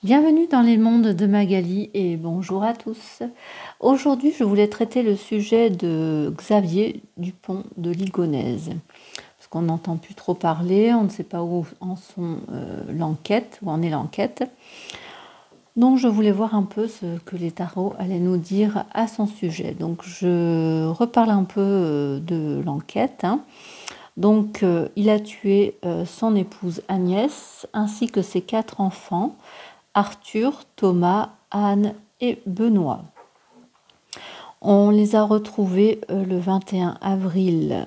Bienvenue dans les mondes de Magali et bonjour à tous. Aujourd'hui, je voulais traiter le sujet de Xavier Dupont de Ligonnès. Parce qu'on n'entend plus trop parler, on ne sait pas où en sont l'enquête, où en est l'enquête. Donc je voulais voir un peu ce que les tarots allaient nous dire à son sujet. Donc je reparle un peu de l'enquête. Donc il a tué son épouse Agnès ainsi que ses 4 enfants. Arthur, Thomas, Anne et Benoît. On les a retrouvés le 21 avril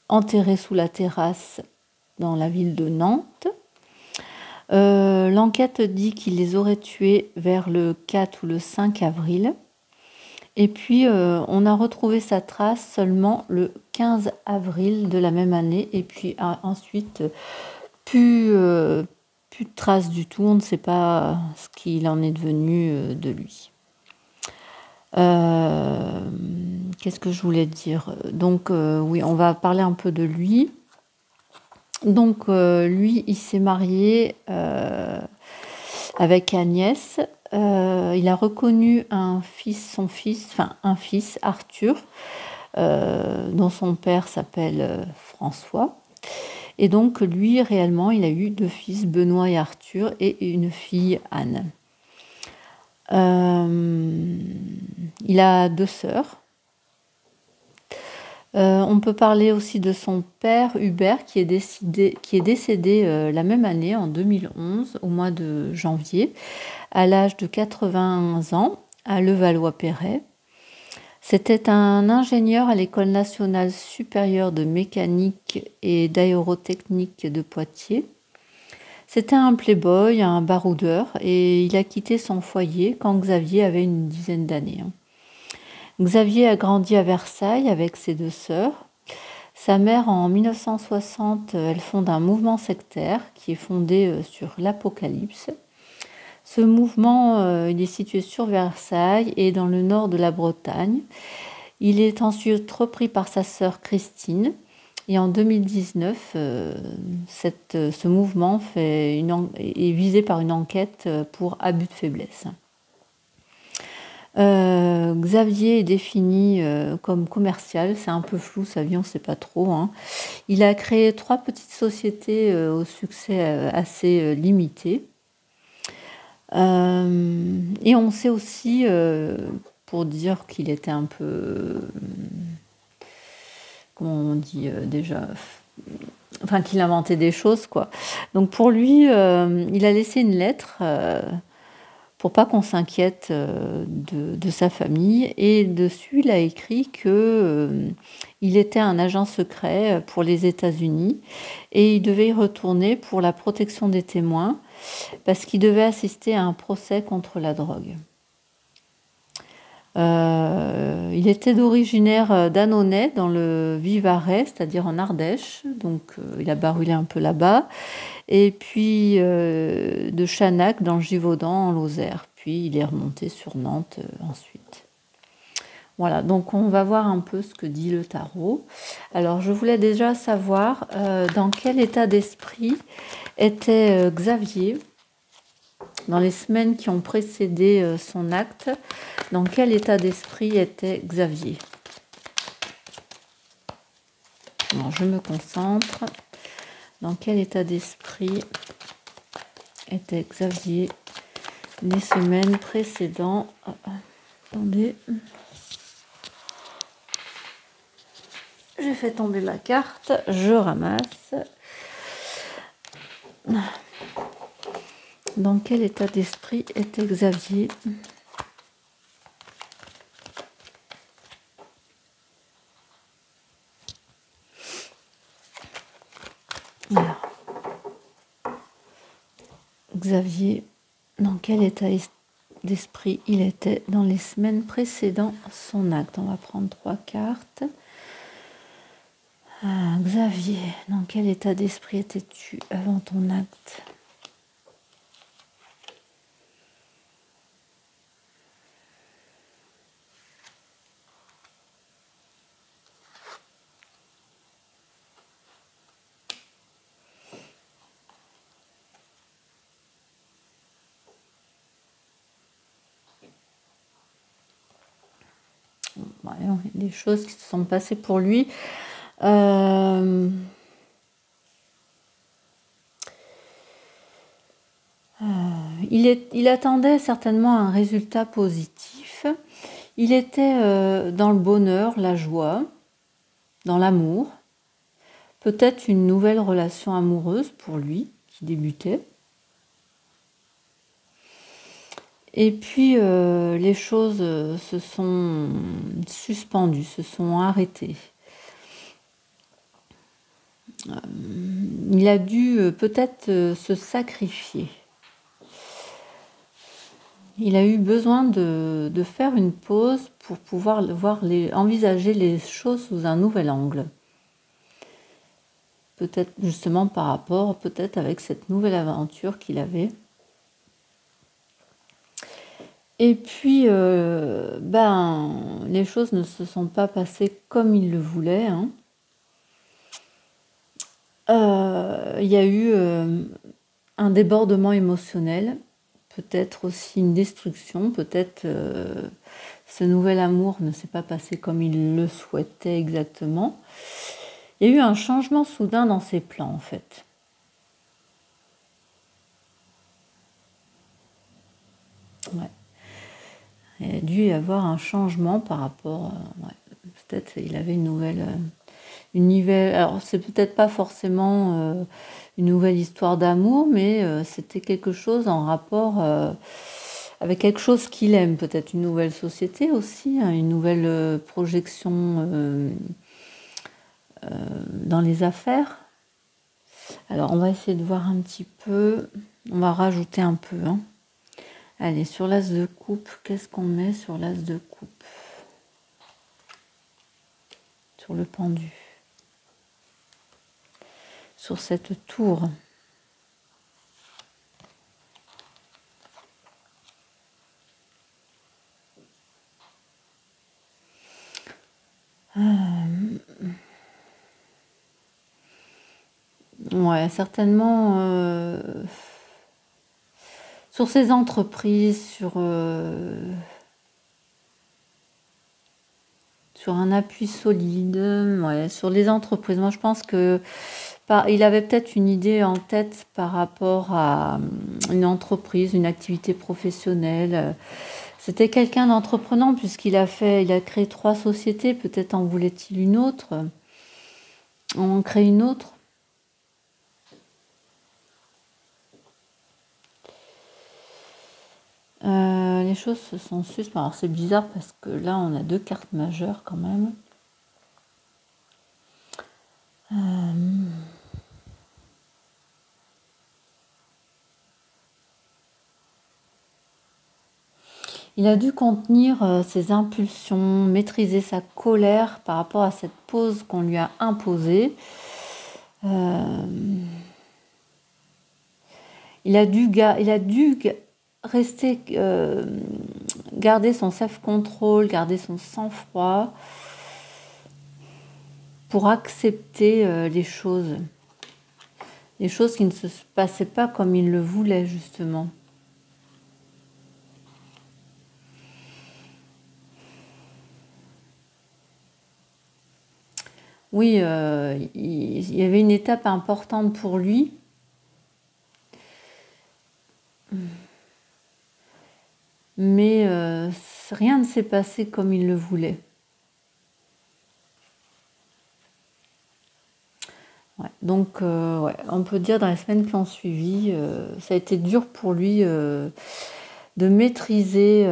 enterrés sous la terrasse dans la ville de Nantes. L'enquête dit qu'il les aurait tués vers le 4 ou le 5 avril. Et puis, on a retrouvé sa trace seulement le 15 avril de la même année. Et puis ensuite, plus de traces du tout. On ne sait pas ce qu'il en est devenu de lui. Qu'est-ce que je voulais dire? Donc, oui, on va parler un peu de lui. Donc, lui, il s'est marié avec Agnès. Il a reconnu un fils, Arthur, dont son père s'appelle François. Et donc, lui, réellement, il a eu 2 fils, Benoît et Arthur, et une fille, Anne. Il a 2 sœurs. On peut parler aussi de son père, Hubert, qui est décédé la même année, en 2011, au mois de janvier, à l'âge de 80 ans, à Levallois-Perret. C'était un ingénieur à l'École nationale supérieure de mécanique et d'aérotechnique de Poitiers. C'était un playboy, un baroudeur, et il a quitté son foyer quand Xavier avait une dizaine d'années. Xavier a grandi à Versailles avec ses 2 sœurs. Sa mère, en 1960, elle fonde un mouvement sectaire qui est fondé sur l'Apocalypse. Ce mouvement, il est situé sur Versailles et dans le nord de la Bretagne. Il est ensuite repris par sa sœur Christine. Et en 2019, ce mouvement est visé par une enquête pour abus de faiblesse. Xavier est défini comme commercial, c'est un peu flou sa vie, on ne sait pas trop. Il a créé 3 petites sociétés au succès assez limité. Et on sait aussi, pour dire qu'il était un peu, comment on dit déjà, enfin qu'il inventait des choses, quoi. Donc pour lui, il a laissé une lettre pour pas qu'on s'inquiète de sa famille. Et dessus, il a écrit que il était un agent secret pour les États-Unis et il devait y retourner pour la protection des témoins parce qu'il devait assister à un procès contre la drogue. Il était d'originaire d'Annonay dans le Vivarais, c'est-à-dire en Ardèche, donc il a barulé un peu là-bas, et puis de Chanac dans le Givaudan en Lozère, puis il est remonté sur Nantes ensuite. Voilà, donc on va voir un peu ce que dit le tarot. Alors je voulais déjà savoir dans quel état d'esprit était Xavier dans les semaines qui ont précédé son acte. Dans quel état d'esprit était Xavier? Alors, je me concentre. Dans quel état d'esprit était Xavier les semaines précédentes? Attendez. J'ai fait tomber ma carte. Je ramasse. Dans quel état d'esprit était Xavier? Alors. Xavier, dans quel état d'esprit il était dans les semaines précédant son acte? On va prendre 3 cartes. Xavier, dans quel état d'esprit étais-tu avant ton acte? des choses qui se sont passées pour lui. Il attendait certainement un résultat positif. Il était dans le bonheur, la joie, dans l'amour. Peut-être une nouvelle relation amoureuse pour lui qui débutait. Et puis les choses se sont suspendues, se sont arrêtées. Il a dû peut-être se sacrifier. Il a eu besoin de faire une pause pour pouvoir envisager les choses sous un nouvel angle. Peut-être justement par rapport, peut-être avec cette nouvelle aventure qu'il avait. Et puis, les choses ne se sont pas passées comme il le voulait. Hein. Il y a eu un débordement émotionnel, peut-être aussi une destruction, peut-être ce nouvel amour ne s'est pas passé comme il le souhaitait exactement. Il y a eu un changement soudain dans ses plans, en fait. Ouais. Il a dû y avoir un changement par rapport... peut-être il avait une nouvelle... alors, c'est peut-être pas forcément une nouvelle histoire d'amour, mais c'était quelque chose en rapport avec quelque chose qu'il aime. Peut-être une nouvelle société aussi, hein, une nouvelle projection dans les affaires. Alors, on va essayer de voir un petit peu. On va rajouter un peu. Hein. Allez, sur l'as de coupe, qu'est-ce qu'on met sur l'as de coupe? Sur le pendu. Sur cette tour. Ouais, certainement sur ces entreprises, sur un appui solide, ouais, sur les entreprises. Moi, je pense que il avait peut-être une idée en tête par rapport à une entreprise, une activité professionnelle. C'était quelqu'un d'entreprenant puisqu'il a créé 3 sociétés. Peut-être en voulait-il une autre, en crée une autre. Les choses se sont suspendues. Alors c'est bizarre parce que là on a 2 cartes majeures quand même. Il a dû contenir ses impulsions, maîtriser sa colère par rapport à cette pause qu'on lui a imposée. Il a dû rester, garder son self-control, garder son sang-froid pour accepter les choses qui ne se passaient pas comme il le voulait justement. Oui, il y avait une étape importante pour lui. Mais rien ne s'est passé comme il le voulait. Ouais, donc, on peut dire dans les semaines qui ont suivi, ça a été dur pour lui de maîtriser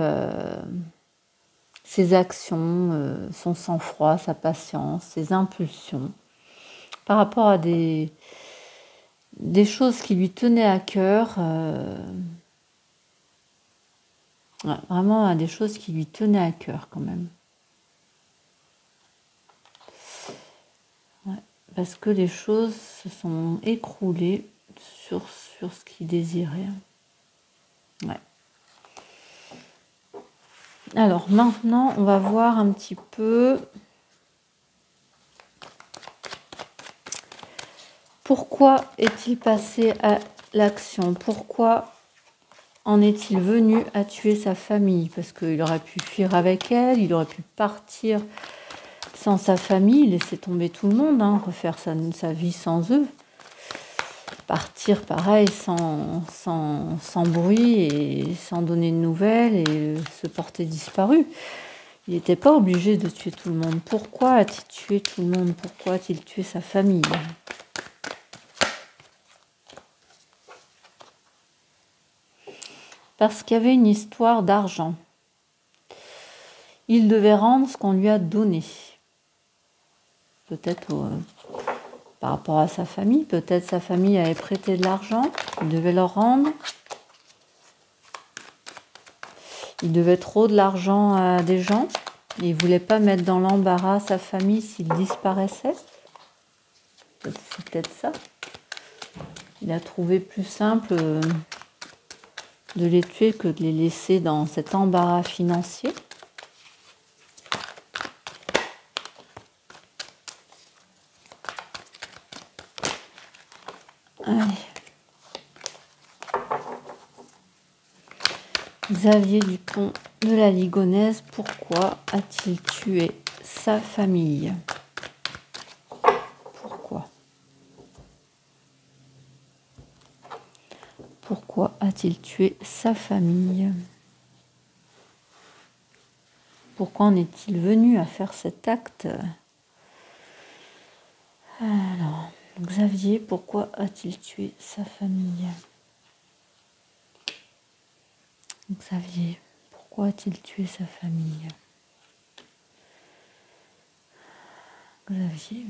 ses actions, son sang-froid, sa patience, ses impulsions, par rapport à des choses qui lui tenaient à cœur, vraiment à des choses qui lui tenaient à cœur quand même. Ouais, parce que les choses se sont écroulées sur ce qu'il désirait. Ouais. Alors maintenant, on va voir un petit peu pourquoi est-il passé à l'action. Pourquoi en est-il venu à tuer sa famille? Parce qu'il aurait pu fuir avec elle, il aurait pu partir sans sa famille, laisser tomber tout le monde, hein, refaire sa vie sans eux. Partir pareil, sans bruit et sans donner de nouvelles et se porter disparu. Il n'était pas obligé de tuer tout le monde. Pourquoi a-t-il tué tout le monde? Pourquoi a-t-il tué sa famille? Parce qu'il y avait une histoire d'argent. Il devait rendre ce qu'on lui a donné. Peut-être par rapport à sa famille, peut-être sa famille avait prêté de l'argent, il devait leur rendre. Il devait trop de l'argent à des gens. Il ne voulait pas mettre dans l'embarras sa famille s'il disparaissait. C'est peut-être ça. Il a trouvé plus simple de les tuer que de les laisser dans cet embarras financier. Allez. Xavier Dupont de la Ligonnès, pourquoi a-t-il tué sa famille? Pourquoi? Pourquoi a-t-il tué sa famille? Pourquoi en est-il venu à faire cet acte? Alors, Xavier, pourquoi a-t-il tué sa famille? Xavier, pourquoi a-t-il tué sa famille? Xavier.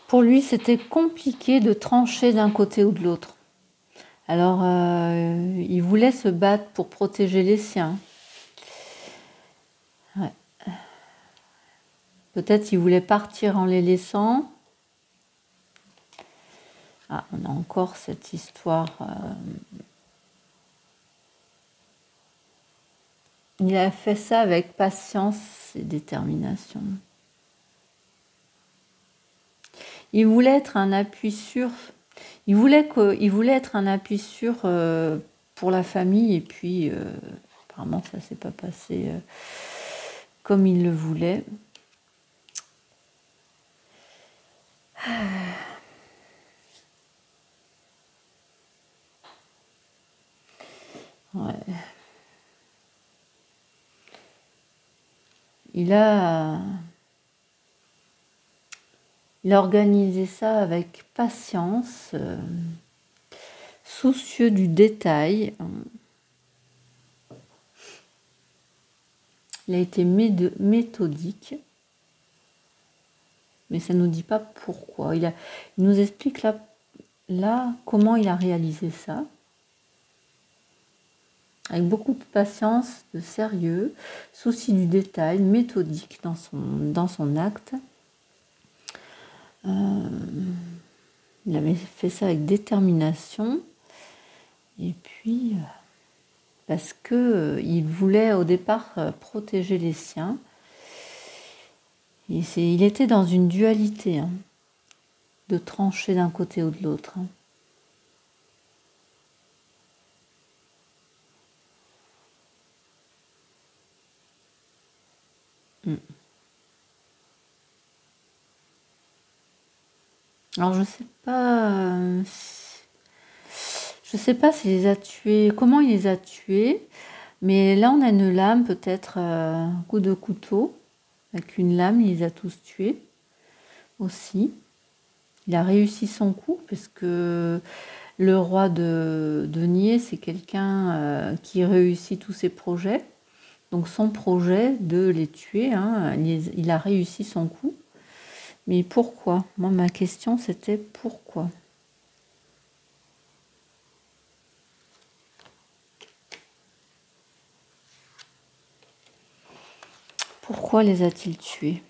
Pour lui, c'était compliqué de trancher d'un côté ou de l'autre. Alors, il voulait se battre pour protéger les siens. Ouais. Peut-être il voulait partir en les laissant. Ah, on a encore cette histoire. Il a fait ça avec patience et détermination. Il voulait être un appui sûr. Il voulait être un appui sûr pour la famille, et puis apparemment ça s'est pas passé comme il le voulait. Ouais. Il a organisé ça avec patience, soucieux du détail. Il a été méthodique, mais ça ne nous dit pas pourquoi. Il nous explique là comment il a réalisé ça. Avec beaucoup de patience, de sérieux, souci du détail, méthodique dans son acte. Il avait fait ça avec détermination. Et puis, parce qu'il voulait au départ protéger les siens. Et il était dans une dualité, hein, de trancher d'un côté ou de l'autre. Hein. Alors je sais pas s'il les a tués, comment il les a tués, mais là on a une lame, peut-être un coup de couteau, avec une lame, il les a tous tués aussi. Il a réussi son coup, puisque le roi de Denier, c'est quelqu'un qui réussit tous ses projets. Donc son projet de les tuer, hein, il a réussi son coup. Mais pourquoi? Moi, ma question, c'était pourquoi? Pourquoi les a-t-il tués?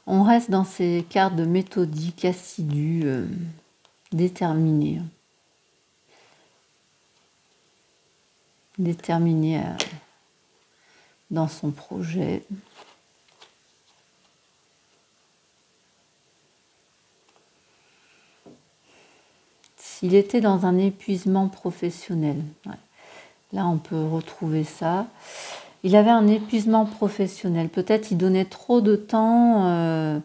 On reste dans ces cartes de méthodique, assidue, déterminée. déterminé dans son projet. S'il était dans un épuisement professionnel, ouais. Là on peut retrouver ça. Il avait un épuisement professionnel. Peut-être il donnait trop de temps,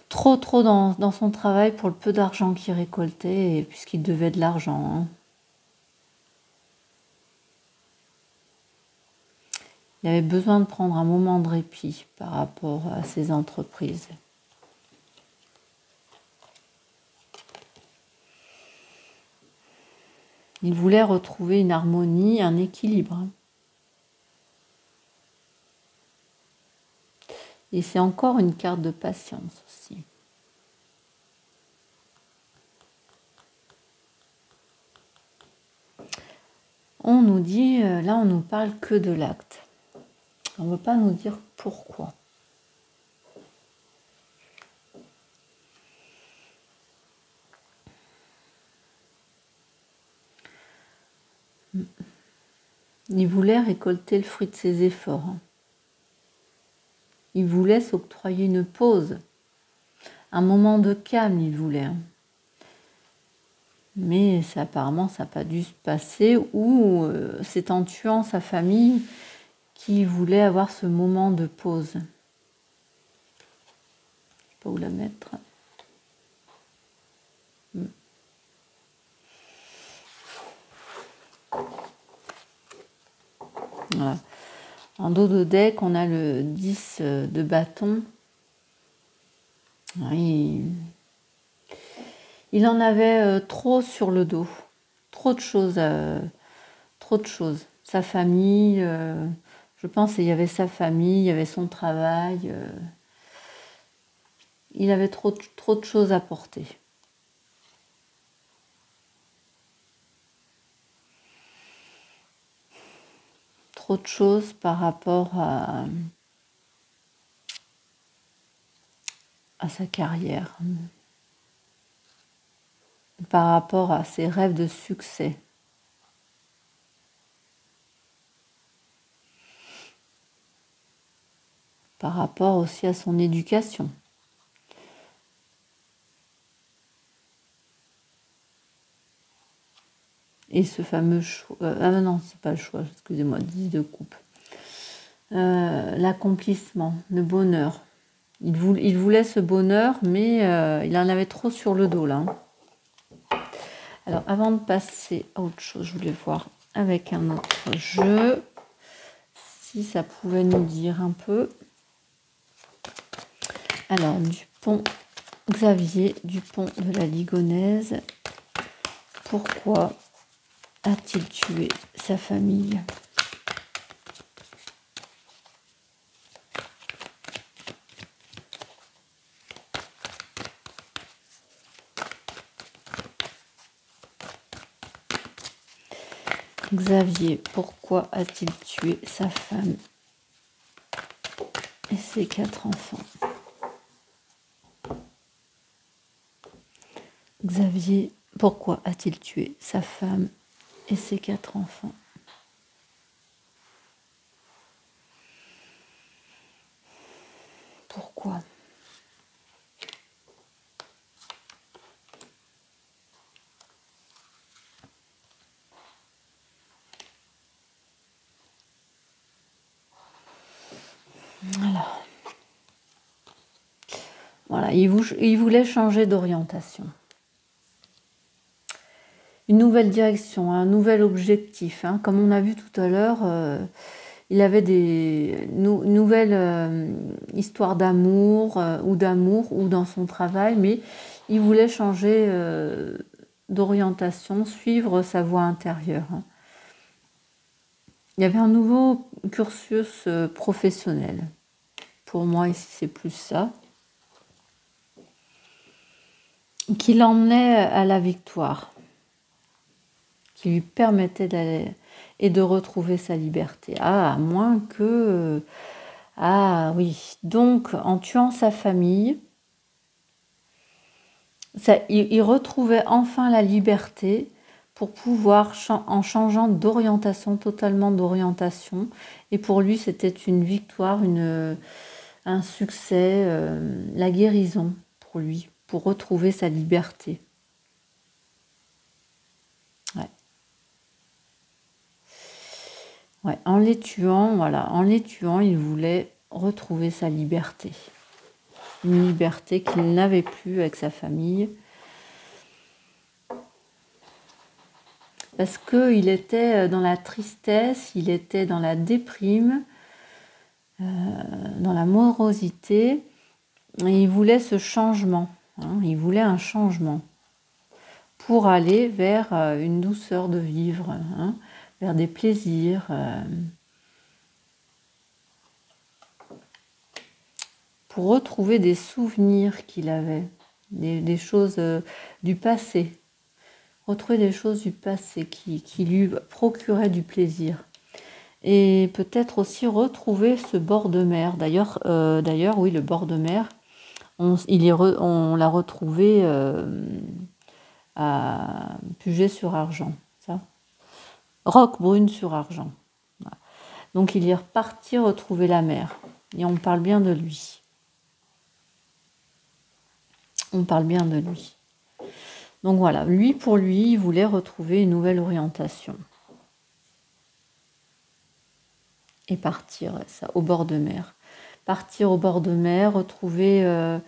trop dans son travail pour le peu d'argent qu'il récoltait, puisqu'il devait de l'argent. Hein. Il avait besoin de prendre un moment de répit par rapport à ses entreprises. Il voulait retrouver une harmonie, un équilibre. Et c'est encore une carte de patience aussi. On nous dit, là on nous parle que de l'acte. On ne veut pas nous dire pourquoi. Il voulait récolter le fruit de ses efforts. Il voulait s'octroyer une pause. Un moment de calme, il voulait. Mais ça, apparemment, ça n'a pas dû se passer, ou c'est en tuant sa famille qu'il voulait avoir ce moment de pause. Je ne sais pas où la mettre. Voilà. En dos de deck, on a le 10 de bâton. Il en avait trop sur le dos. Trop de choses. Sa famille, je pense qu'il y avait sa famille, il y avait son travail. Il avait trop de choses à porter. Trop de choses par rapport à sa carrière, par rapport à ses rêves de succès. Par rapport aussi à son éducation. Et ce fameux choix... ah non, c'est pas le choix, excusez-moi, 10 de coupe. L'accomplissement, le bonheur. Il voulait ce bonheur, mais il en avait trop sur le dos, là. Alors, avant de passer à autre chose, je voulais voir avec un autre jeu, si ça pouvait nous dire un peu. Alors, Xavier Dupont de la Ligonnès, pourquoi a-t-il tué sa famille ? Xavier, pourquoi a-t-il tué sa femme et ses 4 enfants ? Xavier, pourquoi a-t-il tué sa femme et ses 4 enfants ? Pourquoi ? Voilà, il voulait changer d'orientation. Une nouvelle direction, un nouvel objectif. Hein. Comme on a vu tout à l'heure, il avait des nouvelles histoires d'amour ou dans son travail, mais il voulait changer d'orientation, suivre sa voie intérieure. Hein. Il y avait un nouveau cursus professionnel. Pour moi, ici, c'est plus ça. Qui l'emmenait à la victoire. Qui lui permettait d'aller et de retrouver sa liberté. À moins que... ah oui, donc en tuant sa famille, il retrouvait enfin la liberté pour pouvoir, en changeant d'orientation, totalement d'orientation. Et pour lui, c'était une victoire, un succès, la guérison pour lui, pour retrouver sa liberté. Ouais. Ouais, en les tuant, voilà, en les tuant, il voulait retrouver sa liberté. Une liberté qu'il n'avait plus avec sa famille. Parce qu'il était dans la tristesse, il était dans la déprime, dans la morosité. Et il voulait ce changement. Hein, il voulait un changement pour aller vers une douceur de vivre, hein, vers des plaisirs. Pour retrouver des souvenirs qu'il avait, des choses du passé. Retrouver des choses du passé qui lui procuraient du plaisir. Et peut-être aussi retrouver ce bord de mer. D'ailleurs, oui, le bord de mer, on l'a retrouvé à Puget-sur-Argent. Ça. Roquebrune-sur-Argent. Voilà. Donc il est reparti retrouver la mer. Et on parle bien de lui. On parle bien de lui. Donc voilà, pour lui, il voulait retrouver une nouvelle orientation. Et partir, ça, au bord de mer. Partir au bord de mer, retrouver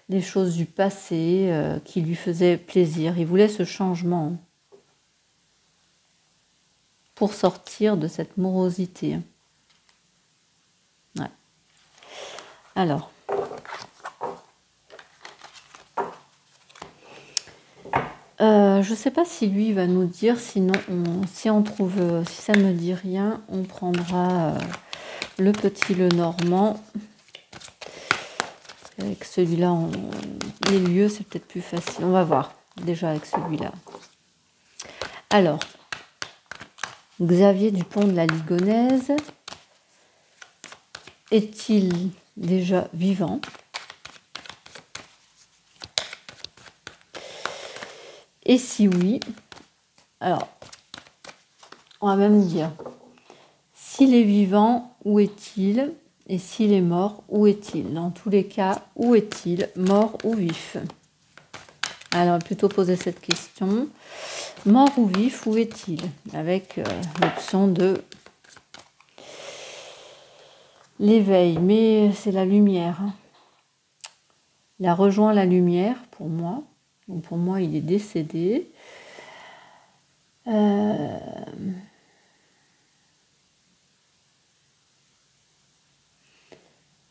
les choses du passé qui lui faisaient plaisir. Il voulait ce changement pour sortir de cette morosité. Ouais. Alors, je ne sais pas si lui va nous dire, sinon si on trouve, si ça ne me dit rien, on prendra le petit Lenormand. Avec celui-là, les lieux, c'est peut-être plus facile. On va voir déjà avec celui-là. Alors, Xavier Dupont de la Ligonnèse est-il déjà vivant ? Et si oui, alors, on va même dire, s'il est vivant, où est-il ? Et s'il est mort, où est-il ? Dans tous les cas, où est-il ? Mort ou vif ? Alors, on va plutôt poser cette question. Mort ou vif, où est-il ? Avec l'option de l'éveil, mais c'est la lumière. Il a rejoint la lumière, pour moi. Donc pour moi, il est décédé.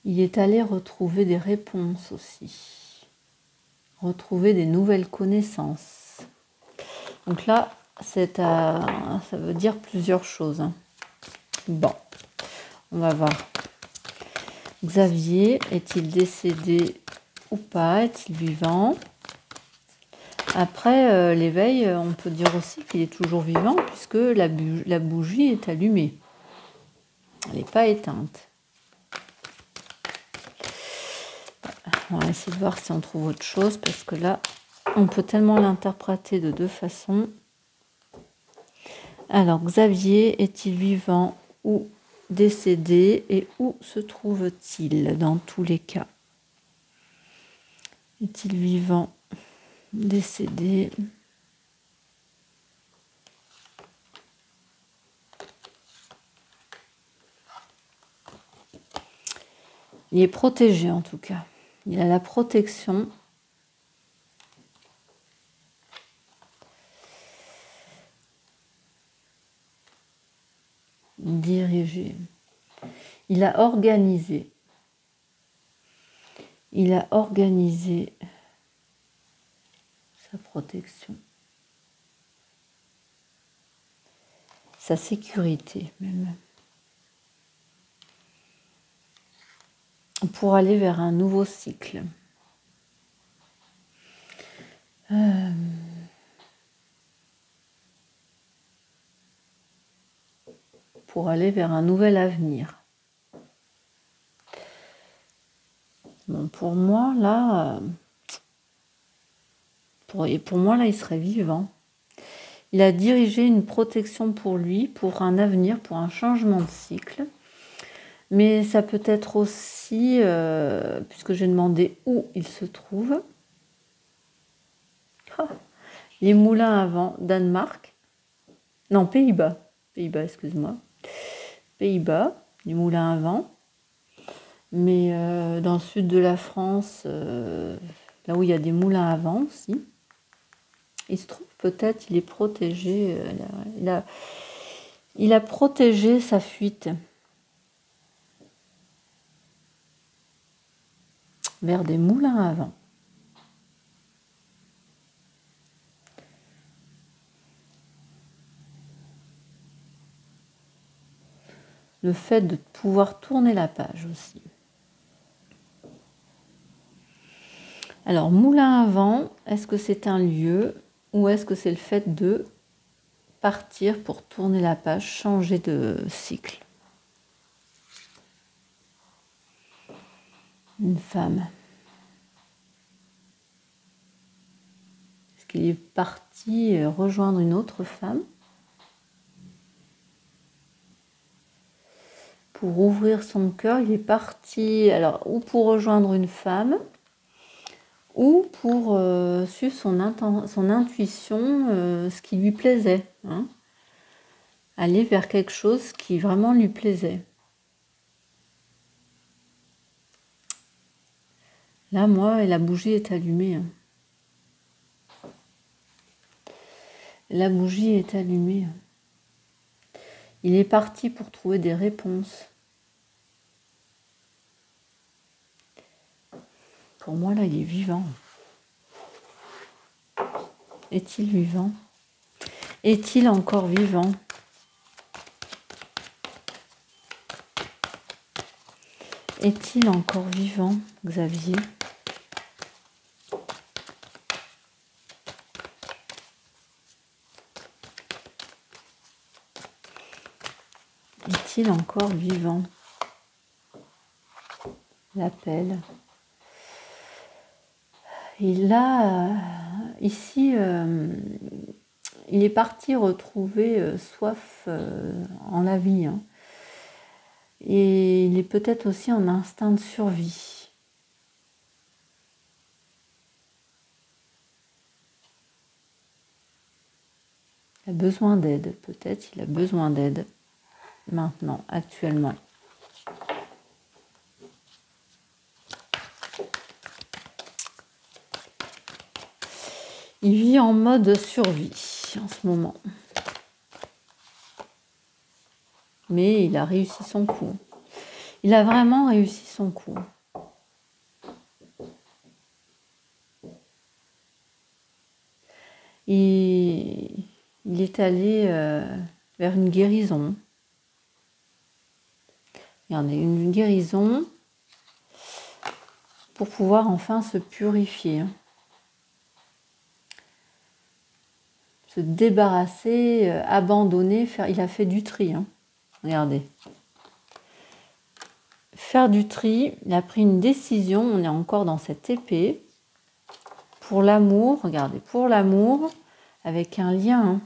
Il est allé retrouver des réponses aussi. Retrouver des nouvelles connaissances. Donc là, ça veut dire plusieurs choses. Bon, on va voir. Xavier, est-il décédé ou pas? Est-il vivant? Après, l'éveil, on peut dire aussi qu'il est toujours vivant puisque la bougie est allumée. Elle n'est pas éteinte. On va essayer de voir si on trouve autre chose parce que là, on peut tellement l'interpréter de deux façons. Alors, Xavier, est-il vivant ou décédé et où se trouve-t-il dans tous les cas? Est-il vivant, décédé? Il est protégé en tout cas. Il a la protection. Dirigé. Il a organisé. Il a organisé sa protection. Sa sécurité même. Pour aller vers un nouveau cycle. Pour aller vers un nouvel avenir. Bon, pour moi, là, il serait vivant. Il a dirigé une protection pour lui, pour un avenir, pour un changement de cycle. Mais ça peut être aussi, puisque j'ai demandé où il se trouve, les moulins à vent, Danemark. Non, Pays-Bas. Pays-Bas, excuse-moi. Pays-Bas, les moulins à vent. Mais dans le sud de la France, là où il y a des moulins à vent aussi, il se trouve peut-être, il est protégé. Il a protégé sa fuite vers des moulins à vent. Le fait de pouvoir tourner la page aussi. Alors, moulin à vent, est-ce que c'est un lieu ou est-ce que c'est le fait de partir pour tourner la page, changer de cycle? Une femme. Est-ce qu'il est parti rejoindre une autre femme pour ouvrir son cœur? Il est parti, alors, ou pour rejoindre une femme, ou pour suivre son intuition, ce qui lui plaisait. Hein, aller vers quelque chose qui vraiment lui plaisait. Là, moi, la bougie est allumée. Hein. La bougie est allumée. Il est parti pour trouver des réponses. Pour moi, là, il est vivant. Est-il vivant? Est-il encore vivant? Est-il encore vivant, Xavier? Est-il encore vivant? L'appel. Il a, ici, il est parti retrouver soif en la vie. Hein. Et il est peut-être aussi en instinct de survie. Il a besoin d'aide, peut-être il a besoin d'aide maintenant, actuellement. Il vit en mode survie en ce moment. Mais il a réussi son coup. Il a vraiment réussi son coup. Il est allé vers une guérison. Regardez, une guérison pour pouvoir enfin se purifier. Se débarrasser, abandonner, il a fait du tri. Hein. Regardez. Faire du tri, il a pris une décision, on est encore dans cette épée. Pour l'amour, regardez, pour l'amour, avec un lien. Hein.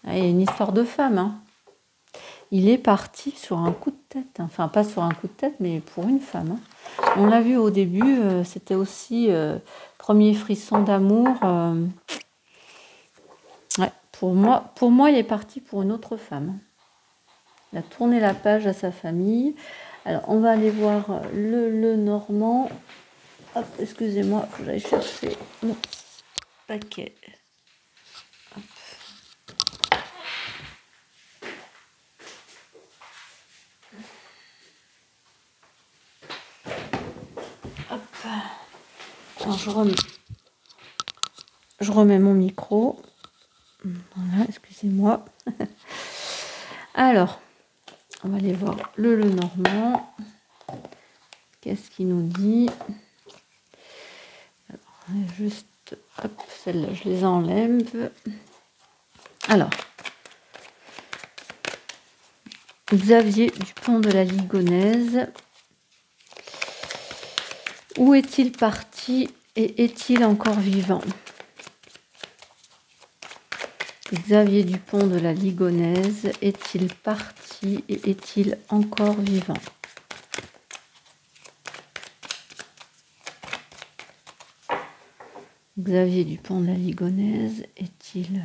Ah, il y a une histoire de femme. Hein. Il est parti sur un coup de tête. Hein. Enfin, pas sur un coup de tête, mais pour une femme. Hein. On l'a vu au début, c'était aussi premier frisson d'amour. Ouais, pour moi, il est parti pour une autre femme. Il a tourné la page à sa famille. Alors, on va aller voir le Normand. Hop, excusez-moi, il faut que j'aille chercher mon paquet. Hop. Hop. Alors, je remets mon micro. Voilà, excusez-moi. Alors, on va aller voir le Normand. Qu'est-ce qu'il nous dit? Alors, juste, hop, celle-là, je les enlève. Alors, Xavier Dupont de la Ligonnèse. Où est-il parti et est-il encore vivant? Xavier Dupont de la Ligonnès est-il parti et est-il encore vivant? Xavier Dupont de la Ligonnès est-il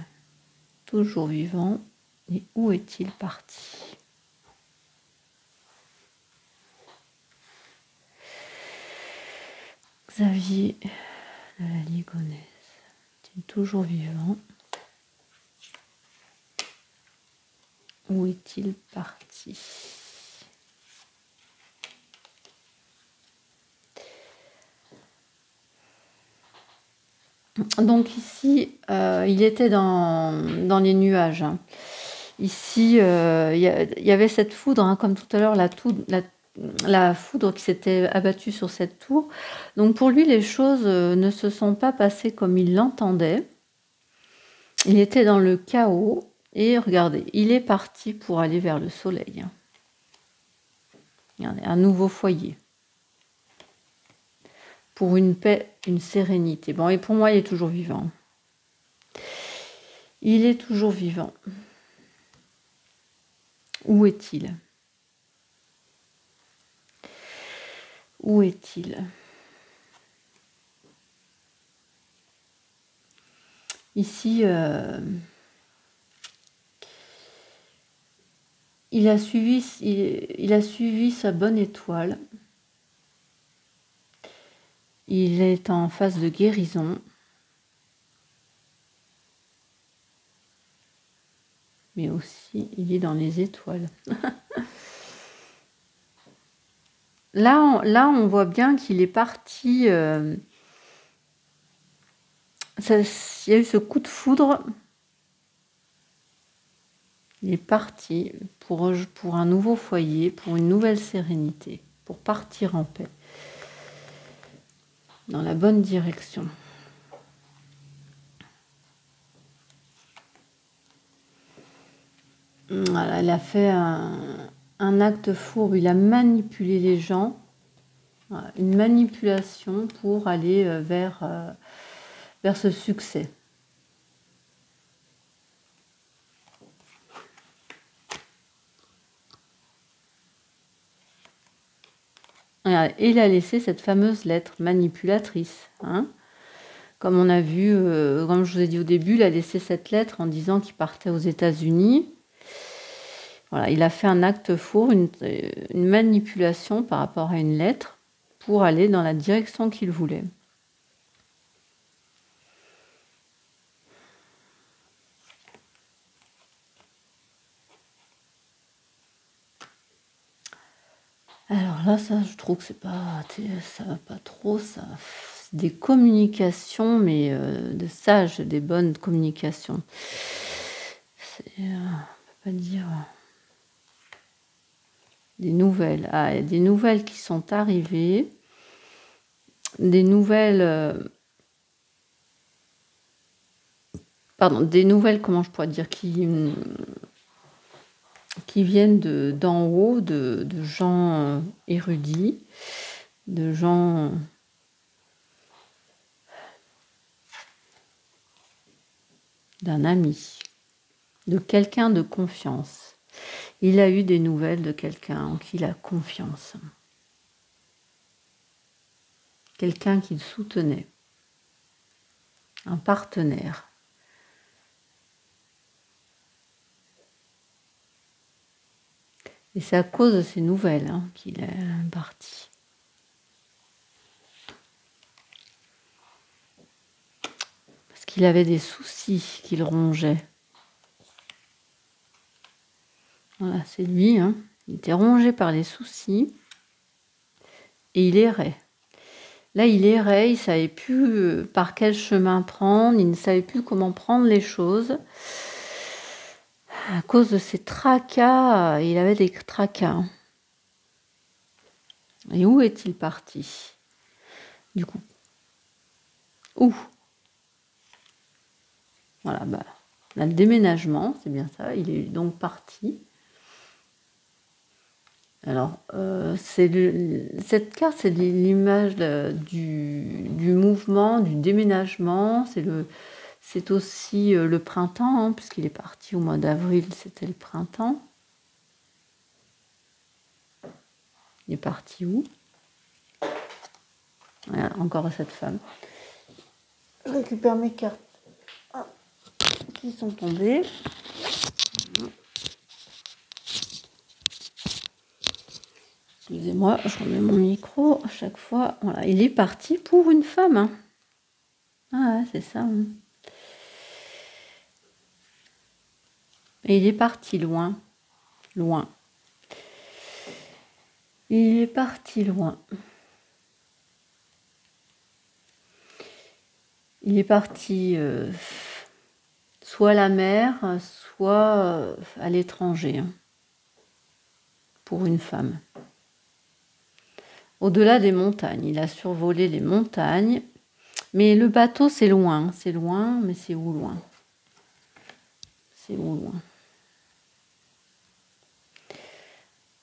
toujours vivant et où est-il parti? Xavier de la Ligonnès est-il toujours vivant? Où est-il parti? Donc ici, il était dans les nuages. Hein. Ici, il y avait cette foudre, hein, comme tout à l'heure, la foudre qui s'était abattue sur cette tour. Donc pour lui, les choses ne se sont pas passées comme il l'entendait. Il était dans le chaos. Et regardez, il est parti pour aller vers le soleil. Regardez, un nouveau foyer. Pour une paix, une sérénité. Bon, et pour moi, il est toujours vivant. Il est toujours vivant. Où est-il? Où est-il? Ici, il a suivi sa bonne étoile. Il est en phase de guérison. Mais aussi, il est dans les étoiles. Là, on voit bien qu'il est parti. Il y a eu ce coup de foudre. Il est parti pour un nouveau foyer, pour une nouvelle sérénité, pour partir en paix, dans la bonne direction. Voilà, il a fait un acte fourbe, il a manipulé les gens, voilà, une manipulation pour aller vers ce succès. Et il a laissé cette fameuse lettre manipulatrice. Hein. Comme on a vu, comme je vous ai dit au début, il a laissé cette lettre en disant qu'il partait aux États-Unis. Voilà, il a fait un acte fourbe, une manipulation par rapport à une lettre pour aller dans la direction qu'il voulait. Alors là, ça, je trouve que c'est pas, ça va pas trop, ça. C'est des communications, mais de sages, des bonnes communications. On peut pas dire des nouvelles. Ah, il y a des nouvelles qui sont arrivées, des nouvelles. Pardon, des nouvelles, comment je pourrais dire, qui viennent d'en haut, de gens érudits, de gens d'un ami, de quelqu'un de confiance. Il a eu des nouvelles de quelqu'un en qui il a confiance. Quelqu'un qu'il soutenait. Un partenaire. Et c'est à cause de ces nouvelles qu'il est parti. Parce qu'il avait des soucis qu'il rongeait. Voilà, c'est lui. Il était rongé par les soucis. Et il errait. Là, il errait, il ne savait plus par quel chemin prendre, il ne savait plus comment prendre les choses. À cause de ces tracas, il avait des tracas. Et où est-il parti? Du coup, où? Voilà, le déménagement, c'est bien ça, il est donc parti. Alors, cette carte, c'est l'image du mouvement, du déménagement, C'est aussi le printemps, hein, puisqu'il est parti au mois d'avril, c'était le printemps. Il est parti où? Voilà, encore cette femme. Je récupère mes cartes qui sont tombées. Excusez-moi, je remets mon micro à chaque fois. Voilà, il est parti pour une femme. Hein. Ah, c'est ça. Hein. Et il est parti loin. Loin. Il est parti loin. Il est parti soit à la mer, soit à l'étranger. Hein, pour une femme. Au-delà des montagnes. Il a survolé les montagnes. Mais le bateau, c'est loin. C'est loin, mais c'est où loin? C'est où loin?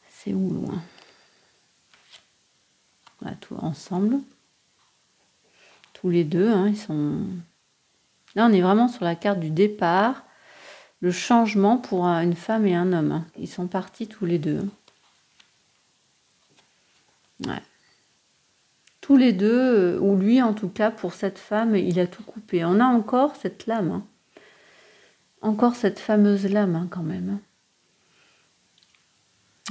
C'est où loin? Voilà, tout ensemble. Tous les deux, hein, ils sont... Là, on est vraiment sur la carte du départ. Le changement pour une femme et un homme. Hein. Ils sont partis tous les deux. Ouais. Tous les deux, ou lui en tout cas, pour cette femme, il a tout coupé. On a encore cette lame. Hein. Encore cette fameuse lame, hein, quand même.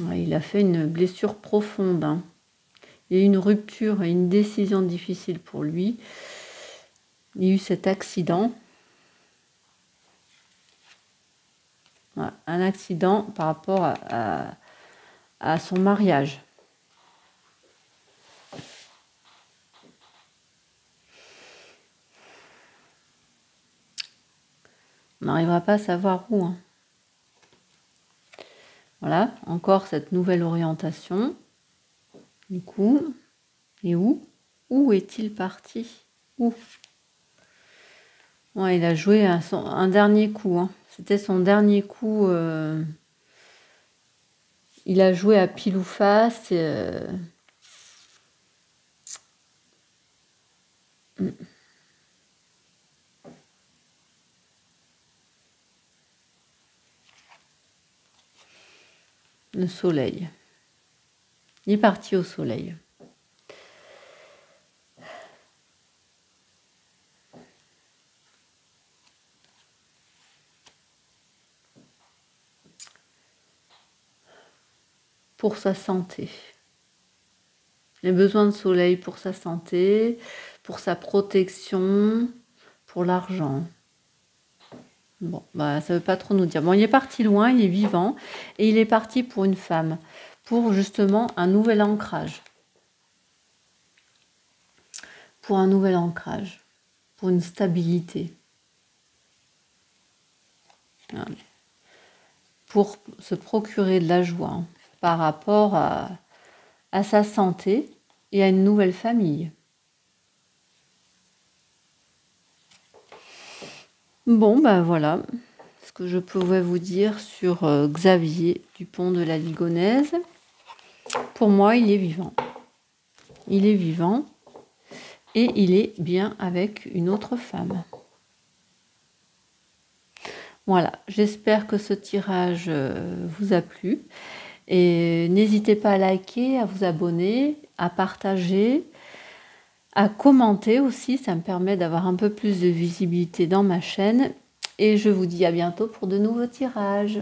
Ouais, il a fait une blessure profonde. Hein. Il y a eu une rupture et une décision difficile pour lui. Il y a eu cet accident. Ouais, un accident par rapport à son mariage. On n'arrivera pas à savoir où. Hein. Voilà, encore cette nouvelle orientation. Du coup, et où? Où est-il parti? Où? Ouais, il a joué un dernier coup. Hein. C'était son dernier coup. Il a joué à pile ou face. Le soleil. Il est parti au soleil. Pour sa santé. Les besoins de soleil pour sa santé, pour sa protection, pour l'argent. Bon, bah, ça ne veut pas trop nous dire. Bon, il est parti loin, il est vivant, et il est parti pour une femme, pour justement un nouvel ancrage. Pour un nouvel ancrage, pour une stabilité. Voilà. Pour se procurer de la joie hein, par rapport à sa santé et à une nouvelle famille. Bon, ben voilà ce que je pouvais vous dire sur Xavier Dupont de la Ligonnès. Pour moi, il est vivant. Il est vivant et il est bien avec une autre femme. Voilà, j'espère que ce tirage vous a plu. Et n'hésitez pas à liker, à vous abonner, à partager, à commenter aussi. Ça me permet d'avoir un peu plus de visibilité dans ma chaîne. Et je vous dis à bientôt pour de nouveaux tirages.